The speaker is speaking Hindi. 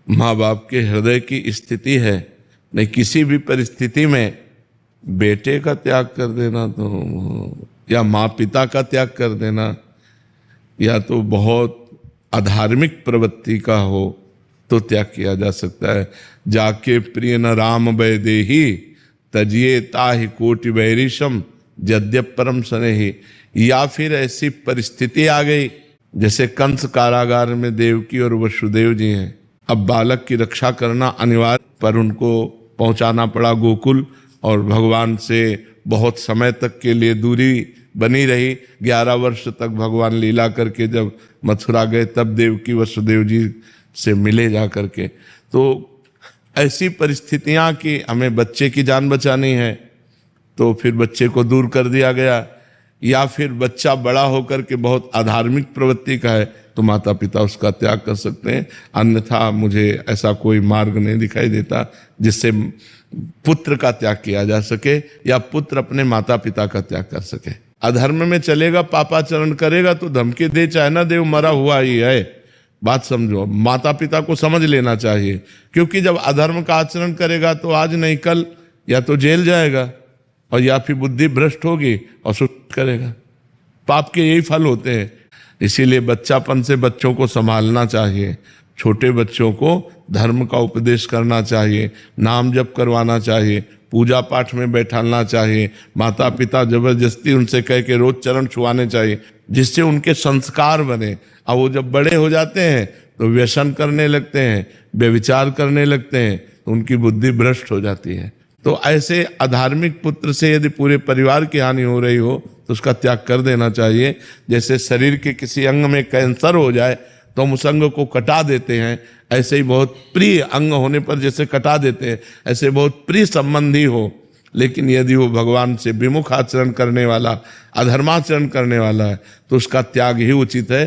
माँ बाप के हृदय की स्थिति है। नहीं, किसी भी परिस्थिति में बेटे का त्याग कर देना तो, या माँ पिता का त्याग कर देना, या तो बहुत अधार्मिक प्रवृत्ति का हो तो त्याग किया जा सकता है। जाके प्रिय न राम वैदेही तजिए ताहि कोटि वैरिशम यद्यप परम स्नेही। या फिर ऐसी परिस्थिति आ गई जैसे कंस कारागार में देवकी और वसुदेव जी हैं, अब बालक की रक्षा करना अनिवार्य, पर उनको पहुंचाना पड़ा गोकुल, और भगवान से बहुत समय तक के लिए दूरी बनी रही। 11 वर्ष तक भगवान लीला करके जब मथुरा गए तब देवकी वसुदेव जी से मिले जा करके। तो ऐसी परिस्थितियां कि हमें बच्चे की जान बचानी है तो फिर बच्चे को दूर कर दिया गया, या फिर बच्चा बड़ा होकर के बहुत अधार्मिक प्रवृत्ति का है तो माता पिता उसका त्याग कर सकते हैं। अन्यथा मुझे ऐसा कोई मार्ग नहीं दिखाई देता जिससे पुत्र का त्याग किया जा सके या पुत्र अपने माता पिता का त्याग कर सके। अधर्म में चलेगा, पापाचरण करेगा तो धमकी दे चाहे ना दे, मरा हुआ ही है। बात समझो, माता पिता को समझ लेना चाहिए, क्योंकि जब अधर्म का आचरण करेगा तो आज नहीं कल या तो जेल जाएगा और या फिर बुद्धि भ्रष्ट होगी और सुस्त करेगा। पाप के यही फल होते हैं। इसीलिए बच्चापन से बच्चों को संभालना चाहिए, छोटे बच्चों को धर्म का उपदेश करना चाहिए, नाम जप करवाना चाहिए, पूजा पाठ में बैठाना चाहिए। माता पिता जबरदस्ती उनसे कह के रोज चरण छुआने चाहिए, जिससे उनके संस्कार बने। अब वो जब बड़े हो जाते हैं तो व्यसन करने लगते हैं, व्यभिचार करने लगते हैं, तो उनकी बुद्धि भ्रष्ट हो जाती है। तो ऐसे अधार्मिक पुत्र से यदि पूरे परिवार की हानि हो रही हो तो उसका त्याग कर देना चाहिए। जैसे शरीर के किसी अंग में कैंसर हो जाए तो हम उस अंग को कटा देते हैं, ऐसे ही बहुत प्रिय अंग होने पर जैसे कटा देते हैं, ऐसे बहुत प्रिय संबंधी हो, लेकिन यदि वो भगवान से विमुख आचरण करने वाला, अधर्माचरण करने वाला है तो उसका त्याग ही उचित है।